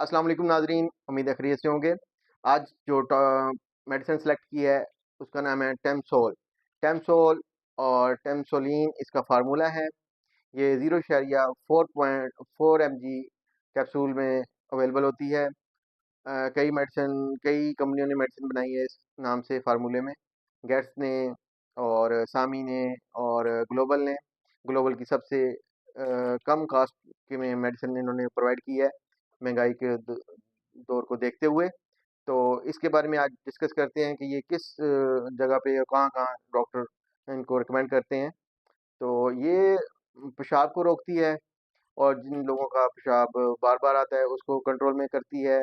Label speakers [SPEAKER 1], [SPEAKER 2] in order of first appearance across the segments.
[SPEAKER 1] السلام علیکم ناظرین، امید ہے خیریت سے ہوں گے۔ آج جو میڈیسن سلیکٹ کی ہے اس کا نام ہے ٹیمسول اور ٹیمسولین اس کا فارمولا ہے۔ یہ 0.4 کیپسول میں اویلیبل ہوتی ہے۔ کئی کمپنیوں نے میڈیسن بنائی ہے اس نام سے فارمولے میں، گیٹس نے اور سامی نے اور گلوبل کی سب سے کم کاسٹ کے میں میڈیسن انہوں نے پرووائڈ کی ہے مہنگائی کے دور کو دیکھتے ہوئے۔ تو اس کے بارے میں آج ڈسکس کرتے ہیں کہ یہ کس جگہ پہ اور کہاں کہاں ڈاکٹر ان کو ریکمینڈ کرتے ہیں۔ تو یہ پیشاب کو روکتی ہے، اور جن لوگوں کا پیشاب بار بار آتا ہے اس کو کنٹرول میں کرتی ہے،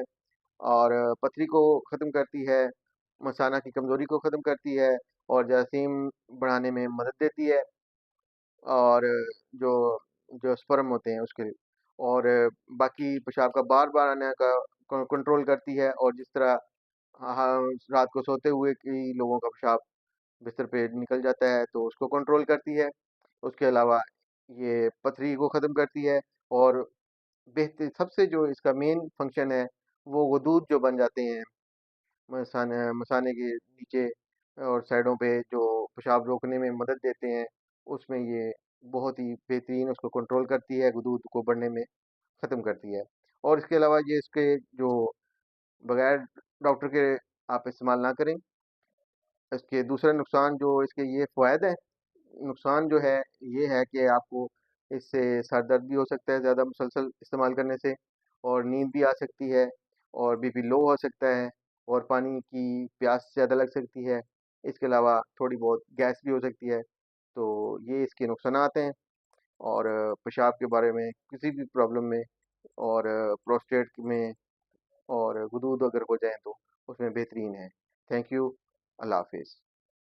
[SPEAKER 1] اور پتھری کو ختم کرتی ہے، مثانہ کی کمزوری کو ختم کرتی ہے، اور جراثیم بڑھانے میں مدد دیتی ہے، اور جو جو سپرم ہوتے ہیں اس کے، اور باقی پیشاب کا بار بار آنے کا کنٹرول کرتی ہے، اور جس طرح رات کو سوتے ہوئے کئی لوگوں کا پیشاب بستر پہ نکل جاتا ہے تو اس کو کنٹرول کرتی ہے۔ اس کے علاوہ یہ پتھری کو ختم کرتی ہے، اور بہتر سب سے جو اس کا مین فنکشن ہے وہ غدود جو بن جاتے ہیں مثانے کے نیچے اور سائڈوں پہ، جو پیشاب روکنے میں مدد دیتے ہیں، اس میں یہ بہت ہی بہترین اس کو کنٹرول کرتی ہے، غدود کو بڑھنے میں ختم کرتی ہے۔ اور اس کے علاوہ یہ اس کے جو بغیر ڈاکٹر کے آپ استعمال نہ کریں۔ اس کے دوسرے نقصان جو اس کے یہ فوائد ہیں، نقصان جو ہے یہ ہے کہ آپ کو اس سے سر درد بھی ہو سکتا ہے زیادہ مسلسل استعمال کرنے سے، اور نیند بھی آ سکتی ہے، اور بی پی لو ہو سکتا ہے، اور پانی کی پیاس زیادہ لگ سکتی ہے۔ اس کے علاوہ تھوڑی بہت گیس بھی ہو سکتی ہے۔ تو یہ اس کے نقصانات ہیں۔ اور پیشاب کے بارے میں کسی بھی پرابلم میں، اور پروسٹیٹ میں، اور غدود اگر ہو جائیں تو اس میں بہترین ہے۔ تھینک یو، اللہ حافظ۔